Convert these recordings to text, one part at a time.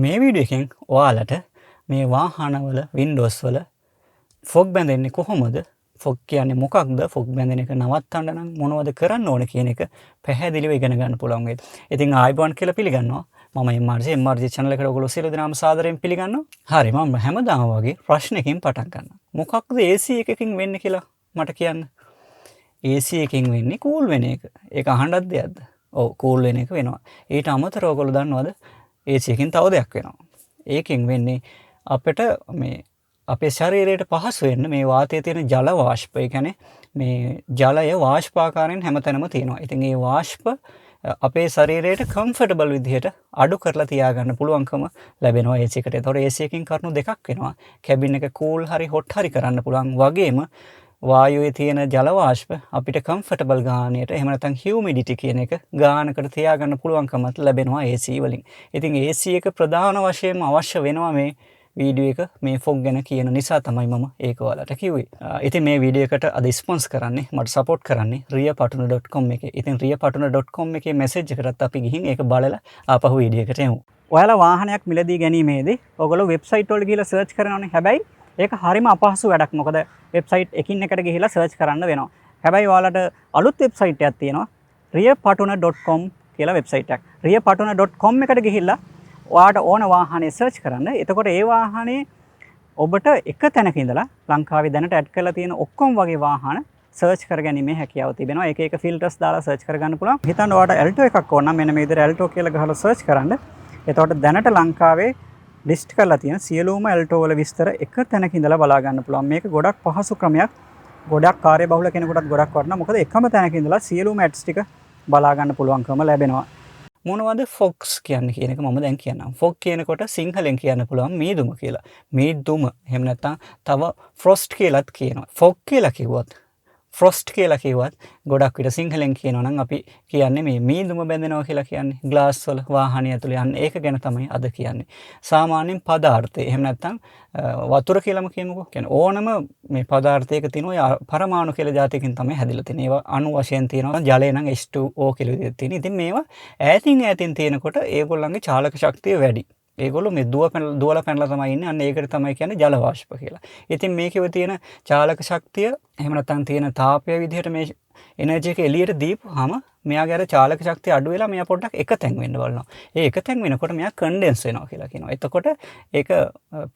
මේ වීඩියෝ එකෙන් ඔයාලට මේ වාහනවල වින්ඩෝස් වල ෆොග් බැඳෙන්නේ කොහොමද? ෆොග් කියන්නේ මොකක්ද? ෆොග් බැඳෙන එක නවත්තන්න නම් මොනවද කරන්න ඕන කියන එක පැහැදිලිව ඉගෙන ගන්න පුළුවන් වෙයි. ඉතින් ආයිබෝන් කියලා පිළිගන්නවා. මම MRJ channel එකට ඔයගොල්ලෝ සියලු දෙනාම සාදරයෙන් පිළිගන්නවා. හරි මම හැමදාම වගේ ප්‍රශ්නකින් පටන් ගන්නවා. මොකක්ද AC එකකින් වෙන්නේ කියලා මට කියන්න. AC එකකින් වෙන්නේ කූල් වෙන එක. ඒක අහන්නත් දෙයක්ද? ඔව් කූල් වෙන එක වෙනවා. ඊට අමතරව ඔයගොල්ලෝ දන්නවද? AC එකකින් තව දෙයක් වෙනවා. ඒකෙන් වෙන්නේ අපිට මේ අපේ ශරීරයට පහසු වෙන්න මේ වාතයේ තියෙන ජල වාෂ්ප. ඒ කියන්නේ මේ ජලය වාෂ්පාකාරයෙන් හැමතැනම තියෙනවා. ඉතින් මේ වාෂ්ප අපේ ශරීරයට කම්ෆර්ටබල් විදිහට අඩු කරලා තියාගන්න පුළුවන්කම ලැබෙනවා AC එකට. ඒතකොට AC එකකින් කරුණු දෙකක් වෙනවා. කැබින් එක කූල් හරි හොට් හරි කරන්න පුළුවන්. වගේම වායුවේ තියෙන ජල වාෂ්ප අපිට කම්ෆර්ටබල් ගානයට එහෙම නැත්නම් හියුමිඩිටි කියන එක ගානකට තියාගන්න පුළුවන්කමත් ලැබෙනවා AC වලින්. ඉතින් AC එක ප්‍රධාන වශයෙන්ම අවශ්‍ය වෙනවා මේ වීඩියෝ එක මේ ෆොග් ගැන කියන නිසා තමයි මම ඒක ඔයාලට කිව්වේ. ඉතින් මේ වීඩියෝ එකට අද ස්පොන්ස් කරන්නේ මට සපෝට් කරන්නේ riyapatuna.com එකේ. ඉතින් riyapatuna.com එකේ මැසේජ් එකකට අපි ගිහින් ඒක බලලා ආපහු වීඩියෝ එකට යමු. ඔයාලා වාහනයක් මිලදී ගැනීමේදී ඔයගොල්ලෝ වෙබ්සයිට් වල ගිහිල්ලා සර්ච් කරනවානේ. හැබැයි ඒක හරිම අපහසු වැඩක්. මොකද වෙබ්සයිට් එකින් එකට ගිහිල්ලා සර්ච් කරන්න වෙනවා. හැබැයි ඔයාලට අලුත් වෙබ්සයිට් එකක් තියෙනවා. riyapatuna.com කියලා වෙබ්සයිට් එකක්. riyapatuna.com එකට ගිහිල්ලා ඔයාට ඕන වාහනේ සර්ච් කරන්න. එතකොට ඒ වාහනේ ඔබට එක තැනක ඉඳලා ලංකාවේ දැනට ඇඩ් කරලා තියෙන ඔක්කොම වගේ වාහන සර්ච් කරගැනීමේ හැකියාව තිබෙනවා. එක එක ෆිල්ටර්ස් දාලා සර්ච් කරගන්න පුළුවන්. හිතන්න ඔයාට ඇල්ටෝ එකක් ඕන නම් මෙන්න මේ විදිහට ඇල්ටෝ කියලා ගහලා සර්ච් කරන්න. එතකොට දැනට ලංකාවේ ලිස්ට් කරලා තියෙන සියලුම ඇල්ටෝ වල විස්තර එක තැනක ඉඳලා බලා ගන්න පුළුවන්. මේක ගොඩක් පහසු ක්‍රමයක්. ගොඩක් කාර්යබහුල කෙනෙකුටත් ගොඩක් වටිනවා. මොකද එකම තැනක ඉඳලා සියලුම ඇඩ්ස් ටික බලා ගන්න පුළුවන්කම ලැබෙනවා. මොනවද ෆොග්ස් කියන්නේ කියන එක මම දැන් කියන්නම්. ෆොග් කියනකොට සිංහලෙන් කියන්න පුළුවන් මීදුම කියලා. මීදුම එහෙම නැත්නම් තව ෆ්‍රොස්ට් කියලාත් කියනවා. ෆොග් කියලා කිව්වත් ෆ්‍රොස්ට් කියලා කිව්වත් ගොඩක් විට සිංහලෙන් කියනවා නම් අපි කියන්නේ මේ මීදුම බැඳෙනවා කියලා කියන්නේ. ග්ලාස් වල වාහනය ඇතුලේ යන්නේ ඒක ගැන තමයි අද කියන්නේ. සාමාන්‍යයෙන් පදාර්ථය එහෙම නැත්නම් වතුර කියලාම කියමුකෝ. කියන්නේ ඕනම මේ පදාර්ථයක තියෙන ඔය පරමාණු කියලා જાතියකින් තමයි හැදිලා තියෙන්නේ. ඒවා අණු වශයෙන් තියෙනවා. ජලය නම් H2O කියලා විදිහට තියෙන. ඉතින් මේවා ඈතින් තියෙනකොට ඒගොල්ලන්ගේ චාලක ශක්තිය වැඩි. ඒගොල්ලෝ මේ දුවලා පැනලා තමයි ඉන්නේ. අන්න ඒකට තමයි කියන්නේ ජල වාෂ්ප කියලා. ඉතින් මේකේ තියෙන චාලක ශක්තිය එහෙම නැත්නම් තියෙන තාපය විදිහට මේ එනර්ජි එක එළියට දීපුවාම මෙයාගේ අර චාලක ශක්තිය අඩු වෙලා මෙයා පොඩ්ඩක් එකතෙන් වෙන්න බලනවා. ඒ එකතෙන් වෙනකොට මෙයා කන්ඩෙන්ස් වෙනවා කියලා කියනවා. එතකොට ඒක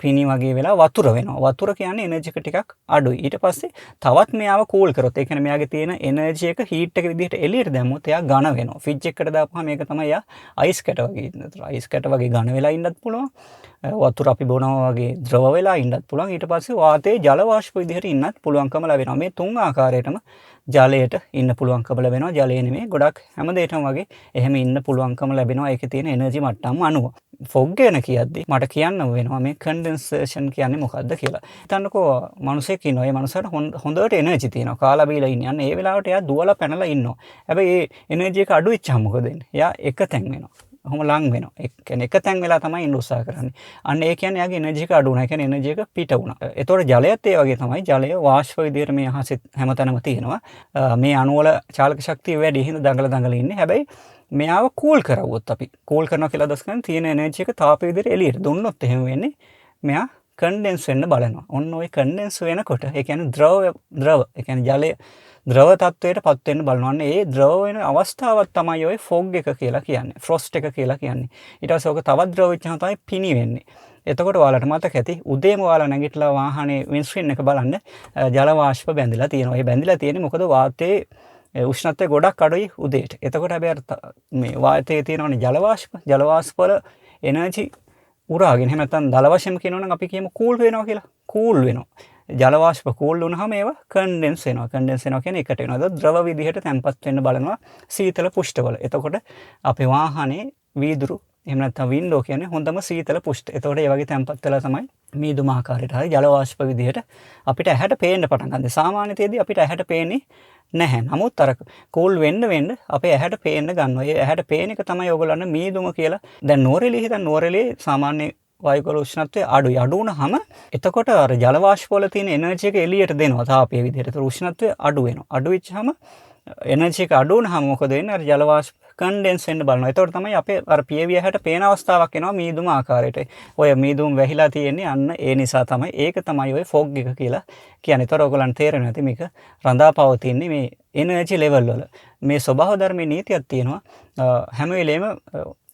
පිනි වගේ වෙලා වතුර වෙනවා. වතුර කියන්නේ එනර්ජි එක ටිකක් අඩුයි. ඊට පස්සේ තවත් මෙයාව කූල් කරොත් ඒ කියන්නේ මෙයාගේ තියෙන එනර්ජි එක හීට් එක විදිහට එළියට දැම්මොත් එයා ඝන වෙනවා. ෆ්‍රිජ් එකකට දාපුවාම මේක තමයි එයා අයිස් කැට වගේ ඉන්නතර. අයිස් කැට වගේ ඝන වෙලා ඉන්නත් පුළුවන්. වතුර අපි බොනවා වගේ ද්‍රව වෙලා ඉන්නත් පුළුවන්. ඊට පස්සේ වාතයේ ජල වාෂ්ප විදිහට ඉන්නත් පුළුවන්කම ලැබෙනවා. මේ තුන් ආකාරයටම ජලයට ඉන්න පුළුවන්කම ලැබෙනවා. ජලය නෙමෙයි ගොඩක් හැම දෙයකම වගේ එහෙම ඉන්න පුළුවන්කම ලැබෙනවා. ඒකේ තියෙන එනර්ජි මට්ටම අනුව. ෆොග් ගැන කියද්දි මට කියන්න වෙනවා මේ කන්ඩෙන්සේෂන් කියන්නේ මොකක්ද කියලා. හිතන්නකෝ මිනිසෙක් ඉන්නවා. ඒ මනුස්සයාට හොඳට එනර්ජි තියෙනවා. කාලා බීලා ඉන්නේ. අන්න ඒ වෙලාවට එයා දුවලා පැනලා ඉන්නවා. හැබැයි ඒ එනර්ජි එක අඩු වෙච්චාම මොකද වෙන්නේ? එයා එකතෙන් වෙනවා. ඔහොම ලං වෙනවා. ඒ කියන්නේ එක තැන් වෙලා තමයි ඉන්න උත්සාහ කරන්නේ. අන්න ඒ කියන්නේ යාගේ එනර්ජි එක අඩු වුණා. ඒ කියන්නේ එනර්ජි එක පිට වුණා. ඒතකොට ජලයත් ඒ වගේ තමයි. ජලය වාෂ්ප විදිහට මේ අහසේ හැමතැනම තියෙනවා. මේ අණු වල චාලක ශක්තිය වැඩි හින්දා දඟල ඉන්නේ. හැබැයි මෙයාව කූල් කරවුවොත් අපි කූල් කරනවා කියලා අදහස් කරන්නේ තියෙන එනර්ජි එක තාපය විදිහට එළියට දුන්නොත් එහෙම වෙන්නේ මෙයා කන්ඩෙන්ස් වෙන්න බලනවා. ඔන්න ඔය කන්ඩෙන්ස් වෙනකොට ඒ කියන්නේ ද්‍රව ඒ කියන්නේ ජලය ද්‍රව තත්වයට පත් වෙන්න බලනවා. ඒ ද්‍රව වෙන අවස්ථාවක් තමයි ඔය ෆොග් එක කියලා කියන්නේ. ෆ්‍රොස්ට් එක කියලා කියන්නේ. ඊට පස්සේ ඔක තවත් ද්‍රව වෙච්චහම තමයි පිනි වෙන්නේ. එතකොට ඔයාලට මතක ඇති උදේම ඔයාලා නැගිටලා වාහනේ වින්ස්ක්‍රීන් එක බලන්න ජල වාෂ්ප බැඳිලා තියෙනවා. ඒ බැඳිලා තියෙන්නේ මොකද වාතයේ උෂ්ණත්වය ගොඩක් අඩුයි උදේට. එතකොට හැබැයි මේ වාතයේ තියෙනවනේ ජල වාෂ්ප. ජල වාෂ්ප වල එනර්ජි උරාගෙන එහෙම නැත්නම් දල වශයෙන් කියනවා නම් අපි කියමු කූල් වෙනවා කියලා. කූල් වෙනවා. ජල වාෂ්ප කූල් වුණාම ඒවා කන්ඩෙන්ස් වෙනවා. කන්ඩෙන්ස් වෙනවා කියන්නේ එකට වෙනවා. ද්‍රව විදිහට තැම්පත් වෙන්න බලනවා සීතල පුෂ්ඨවල. එතකොට අපේ වාහනේ වීදුරු එහෙම නැත්නම් වින්ඩෝ කියන්නේ හොඳම සීතල පුෂ්ඨ. එතකොට ඒ වගේ තැම්පත් වෙලා තමයි මීදුම ආකාරයට හරි ජල වාෂ්ප විදිහට අපිට ඇහැට පේන්න පටන් ගන්න. සාමාන්‍ය තේදී අපිට ඇහැට පේන්නේ නැහැ. නමුත් අර කූල් වෙන්න අපේ ඇහැට පේන්න ගන්නවා. ඒ ඇහැට පේන එක තමයි ඔයගොල්ලන් මීදුම කියලා. දැන් නෝරෙලිය හිතන්න නෝරෙලියේ සාමාන්‍ය වායුකල උෂ්ණත්වය අඩුයි. අඩු වුණාම එතකොට අර ජල වාෂ්ප වල තියෙන එනර්ජි එක එළියට දෙනවා තාපයේ විදිහට. ඒතර උෂ්ණත්වය අඩු වෙනවා. අඩු වෙච්චාම එනර්ජි එක අඩු වුණාම මොකද වෙන්නේ? අර ජල වාෂ්ප කන්ඩෙන්ස් වෙන්න බලනවා. ඒතකොට තමයි අපේ අර පියවිය හැට පේන අවස්ථාවක් එනවා මීදුම ආකාරයට. ඔය මීදුම වැහිලා තියෙන්නේ අන්න ඒ නිසා තමයි. ඒක තමයි ඔය ෆොග් එක කියලා කියන්නේ. ඒතකොට ඔයගොල්ලන්ට තේරෙන්නේ නැති මේක රඳාපවතින්නේ මේ එනර්ජි ලෙවල් වල. මේ ස්වභාව ධර්මයේ නීතියක් තියෙනවා. හැම වෙලේම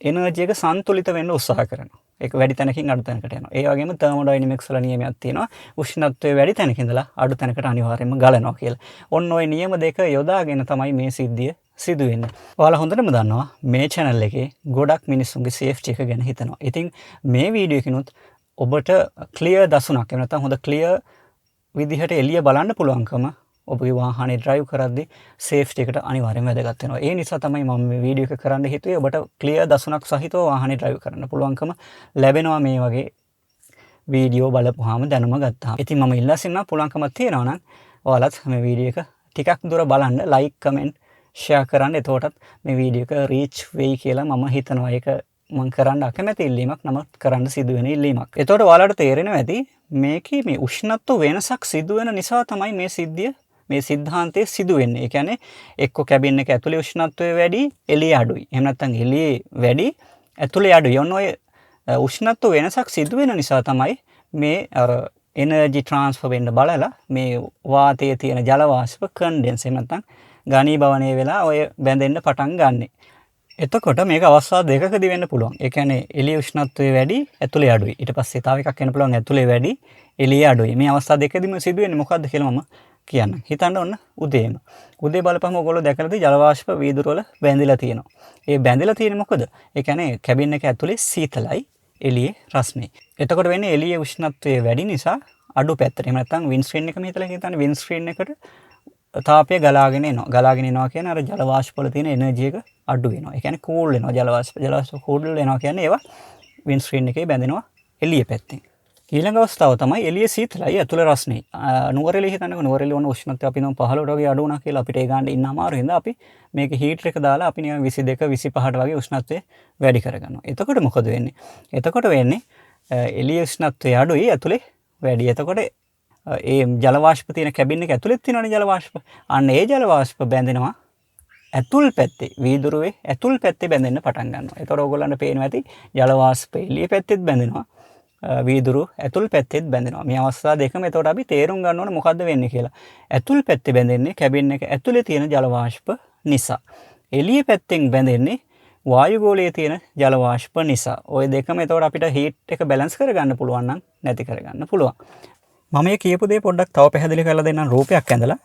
එනර්ජි එක සන්තුලිත වෙන්න උත්සාහ කරනවා. ඒක වැඩි තැනකින් අඩු තැනකට යනවා. ඒ වගේම තර්මෝඩයිනමික්ස් වල නියමයක් තියෙනවා. උෂ්ණත්වය වැඩි තැනක ඉඳලා අඩු තැනකට අනිවාර්යයෙන්ම ගලනවා කියලා. ඔන්න ඔය නියම දෙක යොදාගෙන තමයි මේ සිද්ධිය සිදු වෙන්නේ. ඔයාලා හොඳටම දන්නවා මේ channel එකේ ගොඩක් මිනිස්සුන්ගේ safety එක ගැන හිතනවා. ඉතින් මේ වීඩියෝ එකනොත් ඔබට clear දසුණක් එහෙම නැත්නම් හොඳ clear විදිහට එළිය බලන්න පුළුවන්කම ඔබගේ වාහනේ drive කරද්දී safety එකට අනිවාර්යයෙන්ම වැදගත් වෙනවා. ඒ නිසා තමයි මම මේ වීඩියෝ එක කරන්න හිතුවේ. ඔබට clear දසුණක් සහිතව වාහනේ drive කරන්න පුළුවන්කම ලැබෙනවා මේ වගේ වීඩියෝ බලපුවාම දැනුම ගත්තාම. ඉතින් මම ඉල්ලා සිටිනවා පුළුවන්කමක් තියෙනවා නම් ඔයාලත් මේ වීඩියෝ එක ටිකක් දුර බලන්න like comment share කරන්න. එතකොටත් මේ වීඩියෝ එක reach වෙයි කියලා මම හිතනවා. ඒක මම කරන්න අකමැති ඉල්ලීමක් නමුත් කරන්න සිදු වෙන ඉල්ලීමක්. එතකොට ඔයාලට තේරෙනවා ඇති මේකේ මේ උෂ්ණත්ව වෙනසක් සිදු වෙන නිසා තමයි මේ සිද්ධිය මේ සිද්ධාන්තයේ සිදු වෙන්නේ. ඒ කියන්නේ එක්ක කැබින් එක ඇතුලේ උෂ්ණත්වය වැඩි, එළියේ අඩුයි. එහෙම නැත්නම් එළියේ වැඩි, ඇතුලේ අඩුයි. ඔන්න ඔය උෂ්ණත්ව වෙනසක් සිදු වෙන නිසා තමයි මේ අර එනර්ජි ට්‍රාන්ස්ෆර් වෙන්න බලලා මේ වාතයේ තියෙන ජල වාෂ්ප කන්ඩෙන්ස් එහෙම නැත්නම් ඝනීභවනය වෙලා ඔය බැඳෙන්න පටන් ගන්නෙ. එතකොට මේක අවස්ථා දෙකකදී වෙන්න පුළුවන්. ඒ කියන්නේ එළියේ උෂ්ණත්වය වැඩි, ඇතුලේ අඩුයි. ඊට පස්සේ තව එකක් වෙන්න පුළුවන් ඇතුලේ වැඩි, එළියේ අඩුයි. මේ අවස්ථා දෙකදීම සිදු වෙන්නේ මොකද්ද කියලා මම කියන්නම්. හිතන්න ඔන්න උදේම. උදේ බලපහම ඔයගොල්ලෝ දැකලා තියෙයි ජල වාෂ්ප වීදුරු වල බැඳිලා තියෙනවා. ඒ බැඳිලා තියෙන්නේ මොකද? ඒ කියන්නේ කැබින් එක ඇතුලේ සීතලයි, එළියේ රස්නේ. එතකොට වෙන්නේ එළියේ උෂ්ණත්වය වැඩි නිසා අඩු පැත්තට. එහෙම නැත්නම් වින්ඩ් ස්ක්‍රීන් එකම හිතලා හිතන්න වින්ඩ් ස්ක්‍රීන් එකට තාපය ගලාගෙන එනවා. ගලාගෙන එනවා කියන්නේ අර ජල වාෂ්ප වල තියෙන එනර්ජි එක අඩු වෙනවා. ඒ කියන්නේ කූල් වෙනවා ජල වාෂ්ප. ජල වාෂ්ප කූල් වෙනවා කියන්නේ ඒවා වින්ඩ් ස්ක්‍රීන් එකේ බැඳෙනවා එළිය පැත්තෙන්. ඊළඟ අවස්ථාව තමයි එළියේ සීතලයි ඇතුළේ රස්නේ. නුවරඑළිය හිතන්නකෝ නුවරඑළිය වුණ උෂ්ණත්වය අපි නම් 15ට වගේ අඩු වුණා කියලා අපිට ඒ ගන්න ඉන්න අමාරු හින්දා අපි මේක හීටර් එක දාලා අපි නිකන් 22 25ට වගේ උෂ්ණත්වය වැඩි කරගන්නවා. එතකොට මොකද වෙන්නේ? එතකොට වෙන්නේ එළියේ උෂ්ණත්වය අඩුයි ඇතුළේ වැඩි. එතකොට ඒ ජල වාෂ්ප තියෙන කැබින් එක ඇතුළෙත් තියෙනවනේ ජල වාෂ්ප. අන්න ඒ ජල වාෂ්ප බැඳෙනවා ඇතුල් පැත්තේ වීදුරුවේ ඇතුල් පැත්තේ බැඳෙන්න පටන් ගන්නවා. ඒතකොට ඕගොල්ලන්ට පේනවා ඇති ජල වාෂ්ප එළිය පැත්තෙත් බැඳෙනවා. වීදුරු ඇතුල් පැත්තෙත් බැඳෙනවා. මේ අවස්ථා දෙකම එතකොට අපි තේරුම් ගන්න ඕන මොකද්ද වෙන්නේ කියලා. ඇතුල් පැත්තේ බැඳෙන්නේ කැබින් එක ඇතුලේ තියෙන ජල වාෂ්ප නිසා. එළිය පැත්තෙන් බැඳෙන්නේ වායුගෝලයේ තියෙන ජල වාෂ්ප නිසා. ওই දෙකම එතකොට අපිට හීට් එක බැලන්ස් කරගන්න පුළුවන් නම් නැති කරගන්න පුළුවන්. මම මේ කියපු දේ පොඩ්ඩක් තව පැහැදිලි කරලා දෙන්නම් රූපයක් ඇඳලා.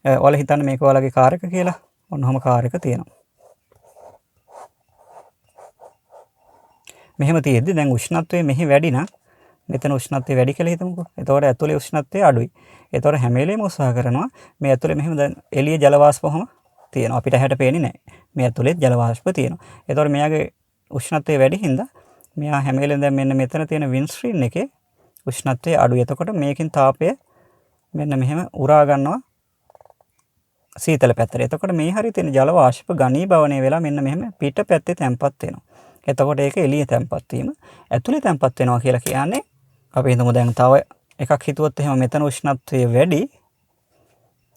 ඔයාලා හිතන්න මේක ඔයාලගේ කාර් එක කියලා. ඔන්නෝම කාර් එක තියෙනවා. මෙහෙම තියෙද්දි දැන් උෂ්ණත්වය මෙහි වැඩි නම් මෙතන උෂ්ණත්වය වැඩි කියලා හිතමුකෝ. එතකොට ඇතුලේ උෂ්ණත්වය අඩුයි. එතකොට හැම වෙලේම උත්සාහ කරනවා මේ ඇතුලේ මෙහෙම දැන් එළියේ ජල වාෂ්පවම තියෙනවා. අපිට හැට පේන්නේ නැහැ. මේ ඇතුලේ ජල වාෂ්ප තියෙනවා. එතකොට මෙයාගේ උෂ්ණත්වය වැඩි හින්දා මෙයා හැම වෙලේම දැන් මෙන්න මෙතන තියෙන වින්ඩ් ස්ක්‍රීන් එකේ උෂ්ණත්වය අඩුයි. එතකොට මේකෙන් තාපය මෙන්න මෙහෙම උරා ගන්නවා සීතල පැත්තට. එතකොට මේ හරිය තියෙන ජල වාෂ්ප ඝනීභවනය වෙලා මෙන්න මෙහෙම පිට පැත්තේ තැම්පත් වෙනවා. එතකොට ඒක එළියේ තැම්පත් වීම ඇතුලේ තැම්පත් වෙනවා කියලා කියන්නේ අපි හිතමු දැන් තව එකක් හිතුවොත් එහෙම මෙතන උෂ්ණත්වය වැඩි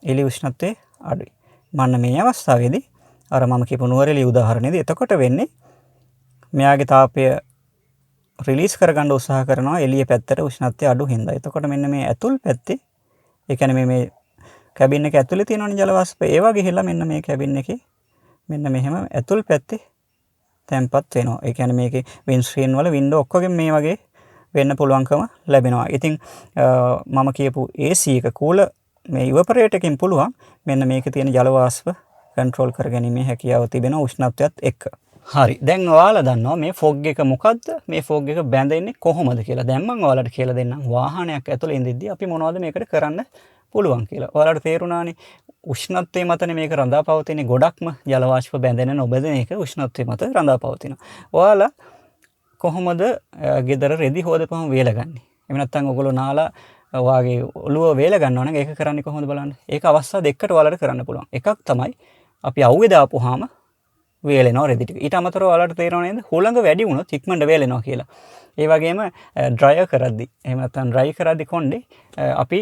එළියේ උෂ්ණත්වය අඩුයි. මන්න මේ අවස්ථාවේදී අර මම කියපු නුවරඑළිය උදාහරණයේදී එතකොට වෙන්නේ මෙයාගේ තාපය රිලීස් කරගන්න උත්සාහ කරනවා එළිය පැත්තට උෂ්ණත්වය අඩු හින්දා. එතකොට මෙන්න මේ ඇතුල් පැත්තේ ඒ කියන්නේ මේ කැබින් එක ඇතුලේ තියෙනවනේ ජල වාෂ්ප. ඒවා ගිහිල්ලා මෙන්න මේ කැබින් එකේ මෙන්න මෙහෙම ඇතුල් පැත්තේ තැම්පත් වෙනවා. ඒ කියන්නේ මේකේ වින්ඩ් ස්ක්‍රීන් වල වින්ඩෝ ඔක්කොගෙම මේ වගේ වෙන්න පුළුවන්කම ලැබෙනවා. ඉතින් මම කියපු AC එක කූල මේ ඉවපරේටර් එකකින් පුළුවන් මෙන්න මේකේ තියෙන ජල වාෂ්ප කන්ට්‍රෝල් කරගැනීමේ හැකියාව තිබෙන උෂ්ණත්වයත් එක්ක. හරි. දැන් ඔයාලා දන්නවා මේ ෆොග් එක මොකද්ද? මේ ෆොග් එක බැඳෙන්නේ කොහොමද කියලා. දැන් මම ඔයාලට කියලා දෙන්නම් වාහනයක් ඇතුලේ ඉඳිද්දී අපි මොනවද මේකට කරන්න පුළුවන් කියලා. ඔයාලට තේරුණානේ උෂ්ණත්වයේ මතනේ මේක රඳාපවතින්නේ ගොඩක්ම ජල වාෂ්ප බැඳෙන නොබැඳෙන එක උෂ්ණත්වයේ මත රඳාපවතිනවා. ඔයාලා කොහොමද ගෙදර රෙදි හොදපුවම වේලගන්නේ? එහෙම නැත්නම් ඔයගොල්ලෝ නාලා ඔයාගේ ඔළුව වේල ගන්නවා නම් ඒක කරන්නේ කොහොමද බලන්න. ඒක අවස්ථා දෙකකට ඔයාලට කරන්න පුළුවන්. එකක් තමයි අපි අවුවේ දාපුවාම වේලෙනවා රෙදි ටික. ඊට අමතරව ඔයාලට තේරෙනව නේද? හුළඟ වැඩි වුණොත් ඉක්මනට වේලෙනවා කියලා. ඒ වගේම ඩ්‍රයර් කරද්දි එහෙම නැත්නම් ඩ්‍රයි කරද්දි කොණ්ඩේ අපි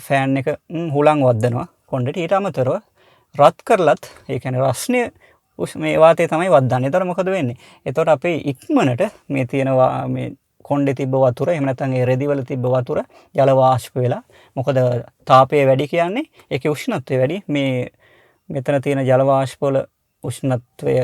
ෆෑන් එක හුළං වද්දනවා කොණ්ඩේට. ඊට අමතරව රත් කරලත් ඒ කියන්නේ රස්නේ මේ වාතය තමයි වද්දාන්නේ. ඒතර මොකද වෙන්නේ? එතකොට අපේ ඉක්මනට මේ තියෙන මේ කොණ්ඩේ තිබ්බ වතුර එහෙම නැත්නම් ඒ රෙදිවල තිබ්බ වතුර ජල වාෂ්ප වෙලා මොකද තාපය වැඩි කියන්නේ ඒකේ උෂ්ණත්වය වැඩි මේ මෙතන තියෙන ජල වාෂ්ප වල උෂ්ණත්වය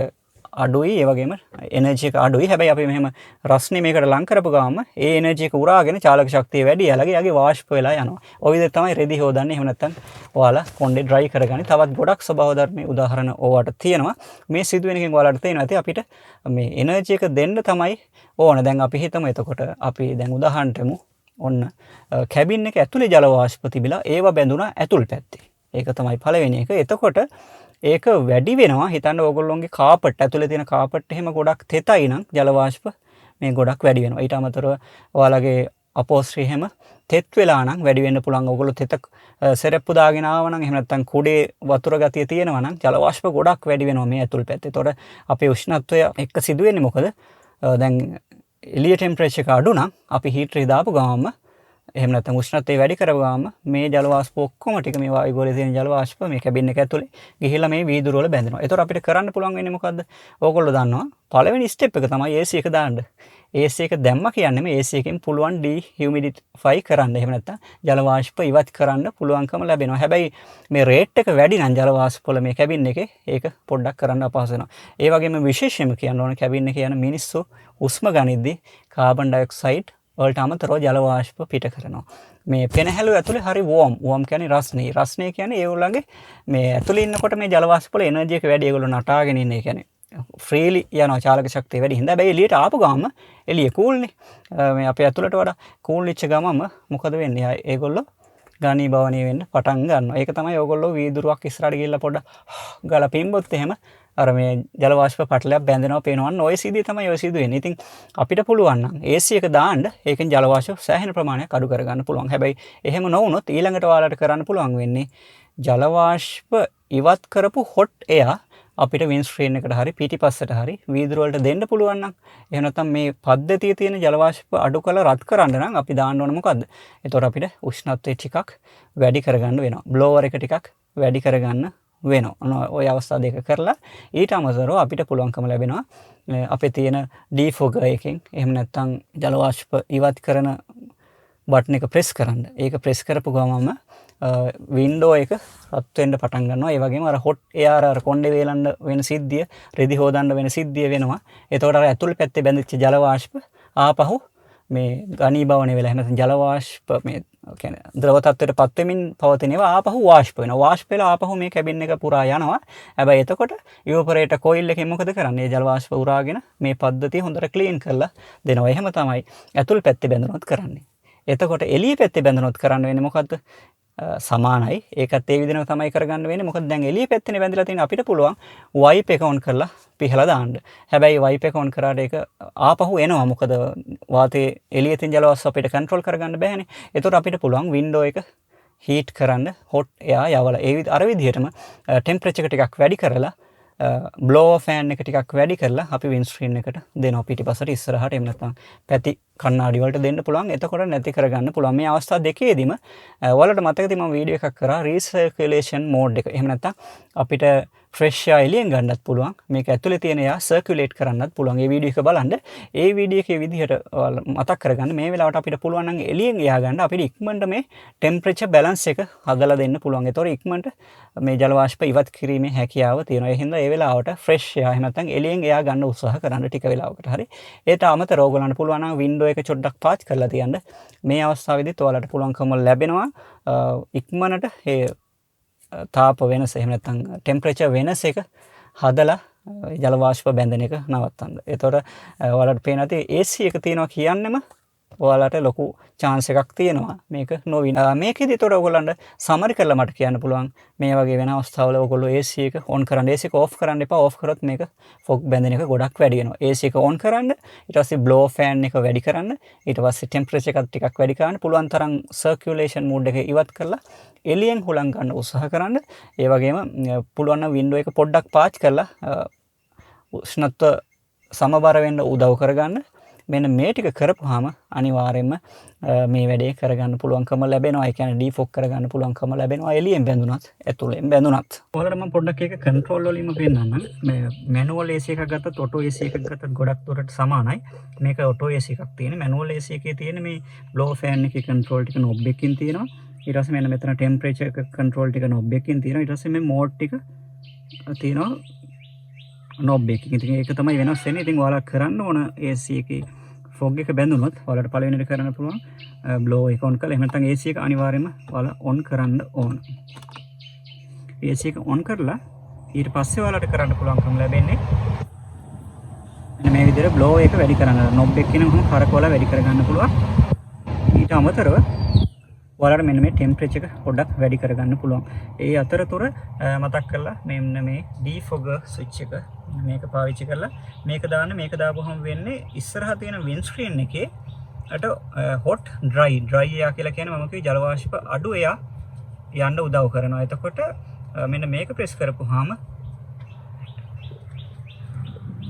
අඩුයි ඒ වගේම එනර්ජි එක අඩුයි. හැබැයි අපි මෙහෙම රස්නේ මේකට ලං කරපු ගාම ඒ එනර්ජි එක උරාගෙන චාලක ශක්තිය වැඩි යලාගේ වාෂ්ප වෙලා යනවා. ඔය විදිහට තමයි රෙදි හොදන්නේ. එහෙම නැත්නම් ඔයාලා කොණ්ඩේ ඩ්‍රයි කරගන්නේ. තවත් ගොඩක් ස්වභාව ධර්මයේ උදාහරණ ඕවට තියෙනවා. මේ සිදුවෙන එකෙන් ඔයාලට තේරෙනවා ඇති අපිට මේ එනර්ජි එක දෙන්න තමයි ඕන. දැන් අපි හිතමු එතකොට අපි දැන් උදාහරණයක් ඔන්න කැබින් එක ඇතුලේ ජල වාෂ්ප තිබිලා ඒව බැඳුනා ඇතුල් පැත්තේ. ඒක තමයි පළවෙනි එක. එතකොට ඒක වැඩි වෙනවා. හිතන්න ඕගොල්ලෝගේ කාපට් ඇතුලේ තියෙන කාපට් එහෙම ගොඩක් තෙතයි නම් ජල වාෂ්ප මේ ගොඩක් වැඩි වෙනවා. ඊට අමතරව ඔයාලගේ අපෝස්ට්‍රි එහෙම තෙත් වෙලා නම් වැඩි වෙන්න පුළුවන්. ඕගොල්ලෝ තෙත සෙරප්පු දාගෙන ආව නම් එහෙම නැත්නම් කුඩේ වතුර ගතිය තියෙනවා නම් ජල වාෂ්ප ගොඩක් වැඩි වෙනවා මේ ඇතුල් පැත්තේ. ඒතකොට අපේ උෂ්ණත්වය එක්ක සිදුවෙන්නේ මොකද? දැන් එළිය ටෙම්පරේචර් එක අඩු නම් අපි හීටර් එක දාපු ගාම එහෙම නැත්නම් උෂ්ණත්වය වැඩි කරපුවාම මේ ජල වාෂ්ප ඔක්කොම ටික මේ වායු ගෝලයේ තියෙන ජල වාෂ්ප මේ කැබින් එක ඇතුලේ ගිහිල්ලා මේ වීදුරු වල බැඳෙනවා. ඒතකොට අපිට කරන්න පුළුවන් වෙන්නේ මොකද්ද? ඕගොල්ලෝ දන්නවා පළවෙනි ස්ටෙප් එක තමයි AC එක දාන්න. AC එක දැම්ම කියන්නේ මේ AC එකෙන් පුළුවන් ඩිහියුමිඩිෆයි කරන්න. එහෙම නැත්නම් ජල වාෂ්ප ඉවත් කරන්න පුළුවන්කම ලැබෙනවා. හැබැයි මේ රේට් එක වැඩි නම් ජල වාෂ්ප වල මේ කැබින් එකේ ඒක පොඩ්ඩක් කරන්න අපහසු වෙනවා. ඒ වගේම විශේෂයෙන්ම කියන්න ඕන කැබින් එකේ යන මිනිස්සු උස්ම ගනිද්දී කාබන් ඩයොක්සයිඩ් වලට අමතරව ජල වාෂ්ප පිට කරනවා. මේ පෙනහැලුව ඇතුලේ හරි වෝම් කියන්නේ රස්නේ. රස්නේ කියන්නේ ඒගොල්ලන්ගේ මේ ඇතුලේ ඉන්නකොට මේ ජල වාෂ්ප වල එනර්ජි එක වැඩි. ඒගොල්ලෝ නටාගෙන ඉන්නේ. කියන්නේ ෆ්‍රීලි යනවා චාලක ශක්තිය වැඩි හින්දා. හැබැයි එළියට ආපු ගාම එළිය කූල්නේ. මේ අපේ ඇතුලට වඩා කූල් වෙච්ච ගමම මොකද වෙන්නේ? ඒගොල්ලෝ ඝනීභවණය වෙන්න පටන් ගන්නවා. ඒක තමයි ඕගොල්ලෝ වීදුරුවක් ඉස්සරහට ගිහිල්ලා පොඩ ගාලා පිම්බොත් එහෙම අර මේ ජල වාෂ්ප පටලයක් බැඳෙනවා පේනවා. ඔය සිද්ධිය තමයි ඔය සිදු වෙන්නේ. ඉතින් අපිට පුළුවන් නම් AC එක දාන්න ඒකෙන් ජල වාෂ්ප සෑහෙන ප්‍රමාණයක් අඩු කරගන්න පුළුවන්. හැබැයි එහෙම නොවුනොත් ඊළඟට ඔයාලට කරන්න පුළුවන් වෙන්නේ ජල වාෂ්ප ඉවත් කරපු hot air අපිට වින් ස්ක්‍රීන් එකට හරි පිටිපස්සට හරි වීදුරු වලට දෙන්න පුළුවන් නම් එහෙම නැත්නම් මේ පද්ධතිය තියෙන ජල වාෂ්ප අඩු කරලා රත් කරන්න නම් අපි දාන්න ඕන මොකද්ද? එතකොට අපිට උෂ්ණත්වය ටිකක් වැඩි කරගන්න වෙනවා. බ්ලෝවර් එක ටිකක් වැඩි කරගන්න වෙනවා. ඔය අවස්ථා දෙක කරලා ඊට අමතරව අපිට පුළුවන්කම ලැබෙනවා අපේ තියෙන ඩීෆොගර් එකෙන් එහෙම නැත්නම් ජල වාෂ්ප ඉවත් කරන බටන් එක ප්‍රෙස් කරන්න. ඒක ප්‍රෙස් කරපු ගමන්ම වින්ඩෝ එක රත් වෙන්න පටන් ගන්නවා. ඒ වගේම අර hot air අර කොණ්ඩේ වේලන්න වෙන සිද්ධිය, රෙදි හොදන්න වෙන සිද්ධිය වෙනවා. එතකොට අර ඇතුල් පැත්තේ බැඳිච්ච ජල වාෂ්ප ආපහු මේ ඝනීභවණය වෙලා එහෙම නැත්නම් ජල වාෂ්ප මේ කියන්නේ ද්‍රව තත්ත්වයට පත් වෙමින් පවතින ඒවා ආපහු වාෂ්ප වෙනවා. වාෂ්ප වෙලා ආපහු මේ කැබින් එක පුරා යනවා. හැබැයි එතකොට ඉවපොරේටර් කොයිල් එකෙන් මොකද කරන්නේ? ජල වාෂ්ප උරාගෙන මේ පද්ධතිය හොඳට ක්ලීන් කරලා දෙනවා. එහෙම තමයි ඇතුල් පැත්තේ බැඳුනොත් කරන්නේ. එතකොට එළිය පැත්තේ බැඳුනොත් කරන්න වෙන්නේ මොකද්ද? සමානයි. ඒකත් ඒ විදිහම තමයි කරගන්න වෙන්නේ. මොකද දැන් එළිය පැත්තේනේ බැඳලා තියෙන අපිට පුළුවන් වයිප් එක ඔන් කරලා පිහලා දාන්න. හැබැයි වයිප් එක ඔන් කරාට ඒක ආපහු එනවා. මොකද වාතයේ එළියේ තියෙන ජල වාෂ්ප අපිට කන්ට්‍රෝල් කරගන්න බෑනේ. ඒතකොට අපිට පුළුවන් වින්ඩෝ එක හීට් කරන්න hot air යවලා අර විදිහටම ටෙම්පරේචර් එක ටිකක් වැඩි කරලා බ්ලෝවර් ෆෑන් එක ටිකක් වැඩි කරලා අපි වින් ස්ක්‍රීන් එකට දෙනවා. පිටිපස්සට ඉස්සරහට එහෙම නැත්නම් පැති කණ්ණාඩි වලට දෙන්න පුළුවන්. එතකොට නැති කරගන්න පුළුවන්. මේ අවස්ථා දෙකේදීම ඔයාලට මතකද මම වීඩියෝ එකක් කරා රීසර්කියුලේෂන් මෝඩ් එක. එහෙම නැත්නම් අපිට ෆ්‍රෙෂ් එයා එළියෙන් ගන්නත් පුළුවන්. මේක ඇතුලේ තියෙන එයා සර්කියුලේට් කරන්නත් පුළුවන්. ඒ වීඩියෝ එක බලන්න. ඒ වීඩියෝ එකේ විදිහට මතක් කරගන්න මේ වෙලාවට අපිට පුළුවන් නම් එළියෙන් එයා ගන්න අපිට ඉක්මනට මේ ටෙම්පරේචර් බැලන්ස් එක හදලා දෙන්න පුළුවන්. ඒතකොට ඉක්මනට මේ ජල වාෂ්ප ඉවත් කිරීමේ හැකියාව තියෙනවා. ඒ හින්දා ඒ වෙලාවට ෆ්‍රෙෂ් එයා එහෙම නැත්නම් එළියෙන් එයා ගන්න උත්සාහ කරන්න ටික වෙලාවකට හරි. ඒට අමතරව ඕගොල්ලන්ට පුළුවන් නම් වින්ඩෝ එක චොඩ්ඩක් පාච් කරලා තියන්න. මේ අවස්ථාවේදීත් ඔයාලට පුළුවන්කම ලැබෙනවා ඉක්මනට ඒ තාප වෙනස එහෙම නැත්නම් ටෙම්පරේචර් වෙනස එක හදලා ජල වාෂ්ප බැඳෙන එක නවත්තන්න. ඒතකොට ඔයාලට පේන ඇති AC එක තියෙනවා කියන්නෙම ඔයාලට ලොකු chance එකක් තියෙනවා මේක නොවින. මේකෙදි ඒතකොට ඔයගොල්ලන්ට සමරි කරලා මට කියන්න පුළුවන් මේ වගේ වෙන අවස්ථාවල ඔයගොල්ලෝ AC එක ඔන් කරන්න. AC එක ඕෆ් කරන්න එපා. ඕෆ් කරොත් මේක ෆොග් බැඳෙන එක ගොඩක් වැඩි වෙනවා. AC එක ඔන් කරන්න, ඊට පස්සේ බ්ලෝ ෆෑන් එක වැඩි කරන්න, ඊට පස්සේ ටෙම්පරේචර් එක ටිකක් වැඩි කරන්න, පුළුවන් තරම් සර්කියුලේෂන් මෝඩ් එක ඉවත් කරලා එළියෙන් හුලං ගන්න උත්සාහ කරන්න. ඒ වගේම පුළුවන් නම් වින්ඩෝ එක පොඩ්ඩක් පාච් කරලා උෂ්ණත්ව සමබර වෙන්න උදව් කරගන්න. මෙන්න මේ ටික කරපුවාම අනිවාර්යයෙන්ම මේ වැඩේ කරගන්න පුළුවන්කම ලැබෙනවා. ඒ කියන්නේ ඩිෆොග් කරගන්න පුළුවන්කම ලැබෙනවා. එළියෙන් බැඳුනත් ඇතුලෙන් බැඳුනත්. ඔයාලට මම පොඩ්ඩක් ඒක කන්ට්‍රෝල් වලින්ම පෙන්නන්නම්. මේ මැනුවල් AC එකක් ගත්තත් ඔටෝ AC එකක් ගත්තත් ගොඩක් දුරට සමානයි. මේක ඔටෝ AC එකක් තියෙන. මැනුවල් AC එකේ තියෙන මේ බ්ලෝ ෆෑන් එකේ කන්ට්‍රෝල් ටික නොබ් එකකින් තියෙනවා. ඊට පස්සේ මෙන්න මෙතන ටෙම්පරේචර් එක කන්ට්‍රෝල් ටික නොබ් එකකින් තියෙනවා. ඊට පස්සේ මේ මෝඩ් ටික තියෙනවා නොබ් එකකින්. ඉතින් ඒක තමයි වෙනස් වෙන්නේ. ඉතින් ඔයාලා කරන්න ඕන AC එකේ ෆොග් එක බැඳුනොත් ඔයාලට පළවෙනිට කරන්න පුළුවන් බ්ලෝ එක ඔන් කරලා එහෙම නැත්නම් AC එක අනිවාර්යයෙන්ම ඔයාලා ඔන් කරන්න ඕන. AC එක ඔන් කරලා ඊට පස්සේ ඔයාලට කරන්න පුළුවන්කම ලැබෙන්නේ මෙන්න මේ විදිහට බ්ලෝ එක වැඩි කරන්න. නොබ් එක කියනම කරකවලා වැඩි කරගන්න පුළුවන්. ඊට අමතරව ඔයාලට මෙන්න මේ ටෙම්පරේචර් එක පොඩ්ඩක් වැඩි කරගන්න පුළුවන්. ඒ අතරතුර මතක් කරලා මෙන්න මේ defogger switch එක මේක පාවිච්චි කරලා මේක දාන්න. මේක දාපුවම වෙන්නේ ඉස්සරහා තියෙන වින් ස්ක්‍රීන් එකේ අට hot dry එයා කියලා කියන්නේ මම කිව්වේ ජල වාෂ්ප අඩු එයා යන්න උදව් කරනවා. එතකොට මෙන්න මේක ප්‍රෙස් කරපුවාම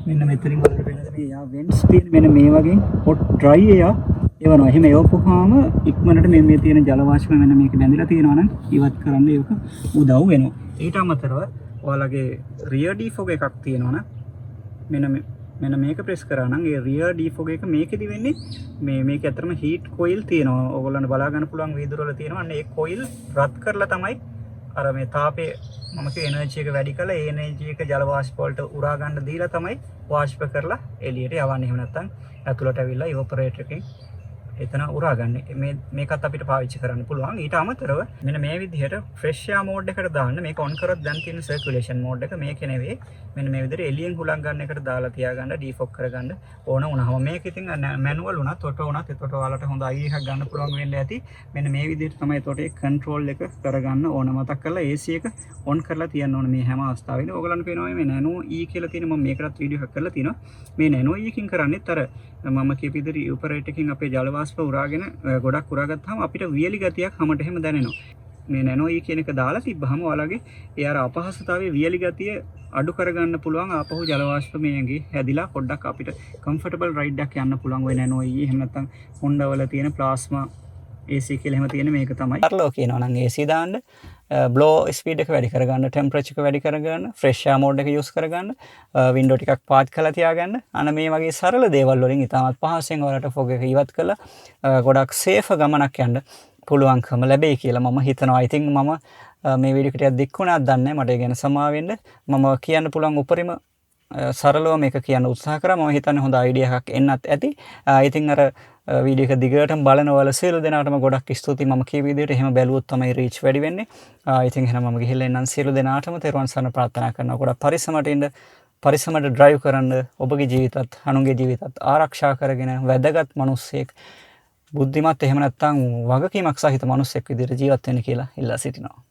මෙන්න මෙතනින් වලට වෙනද මේ යා වෙන් ස්ක්‍රීන් මෙන්න මේ වගේ hot dry එයා එවනවා. එහෙම එවපුවාම ඉක්මනට මේ තියෙන ජල වාෂ්ප මෙන්න මේක බැඳලා තියෙනවා නම් ඉවත් කරන්න ඒක උදව් වෙනවා. ඊට අමතරව ඔයාලගේ rear defog එකක් තියෙනවනම් මෙන්න මේක ප්‍රෙස් කරා නම් ඒ rear defog එක මේකෙදි වෙන්නේ මේක ඇත්තටම heat coil තියෙනවා. ඕගොල්ලන්ට බලා ගන්න පුළුවන් වීදුර වල තියෙනවා. අන්න ඒ coil රත් කරලා තමයි අර මේ තාපේ මම කිය එනර්ජි එක වැඩි කරලා ඒ එනර්ජි එක ජල වාෂ්ප වලට උරා ගන්න දීලා තමයි වාෂ්ප කරලා එළියට යවන්නේ. එහෙම නැත්නම් ඇතුළට ඇවිල්ලා ඉවපොරේටර් එකෙන් එතන උරාගන්නේ. මේකත් අපිට පාවිච්චි කරන්න පුළුවන්. ඊට අමතරව මෙන්න මේ විදිහට fresh air mode එකට දාන්න. මේක on කරොත් දැන් තියෙන circulation mode එක මේක නෙවෙයි. මෙන්න මේ විදිහට එළියෙන් හුලං ගන්න එකට දාලා තියාගන්න defog කරගන්න ඕන වුණාම මේක ඉතින් manual උනත් ඔටෝ උනත් එතකොට ඔයාලට හොඳ ID එකක් ගන්න පුළුවන් වෙන්න ඇති. මෙන්න මේ විදිහට තමයි එතකොට ඒ control එක කරගන්න ඕන. මතක් කරලා AC එක on කරලා තියන්න ඕන මේ හැම අවස්ථාවෙම. ඔයගලන්ට පේනවා මේ nano E කියලා තියෙන මම මේකටත් වීඩියෝ එකක් කරලා තිනවා. මේ nano E එකකින් කරන්නේත් අර මම කියපු විදිහට operator එකකින් අපේ ජල වාෂ්ප උරාගෙන ගොඩක් උරාගත්තාම අපිට වියලි ගතියක් හැමට එහෙම දැනෙනවා. මේ nano E කියන එක දාලා තිබ්බහම ඔයාලගේ ඒ අර අපහසුතාවයේ වියලි ගතිය අඩු කරගන්න පුළුවන්. ආපහු ජල වාෂ්ප මේගේ හැදිලා පොඩ්ඩක් අපිට comfortable ride එකක් යන්න පුළුවන් ඔය nano E. එහෙම නැත්නම් Honda වල තියෙන plasma AC කියලා එහෙම තියෙන මේක තමයි. අරලෝ කියනවා නම් AC දාන්න blow speed එක වැඩි කරගන්න, temperature එක වැඩි කරගන්න, fresh air mode එක use කරගන්න, window ටිකක් පාත් කරලා තියාගන්න. අන්න මේ වගේ සරල දේවල් වලින් ඉතාමත් පහසෙන් ඔයාලට fog එක ඉවත් කරලා ගොඩක් safe ගමනක් යන්න පුළුවන්කම ලැබෙයි කියලා මම හිතනවා. I think මම මේ වීඩියෝ එක ටිකක් දික් වුණාද දන්නේ නැහැ. මට ඒ ගැන සමාව වෙන්න. මම කියන්න පුළුවන් උපරිම සරලව මේක කියන්න උත්සාහ කරා. මම හිතන්නේ හොඳ අයිඩියා එකක් එන්නත් ඇති. ඉතින් අර වීඩියෝ එක දිගටම බලනවල සියලු දෙනාටම ගොඩක් ස්තුතියි. මම කී විදිහට එහෙම බැලුවොත් තමයි රීච් වැඩි වෙන්නේ. ඉතින් එහෙනම් මම ගිහිල්ලා එන්නම් සියලු දෙනාටම තෙරුවන් සරණ ප්‍රාර්ථනා කරනවා. ගොඩක් පරිස්සමට ඉන්න, පරිස්සමට drive කරන්න, ඔබගේ ජීවිතත් අනුන්ගේ ජීවිතත් ආරක්ෂා කරගෙන වැදගත් මිනිස්සෙක්, බුද්ධිමත් එහෙම නැත්නම් වගකීමක් සහිත මිනිස්සෙක් විදිහට ජීවත් වෙන්න කියලා ඉල්ලා සිටිනවා.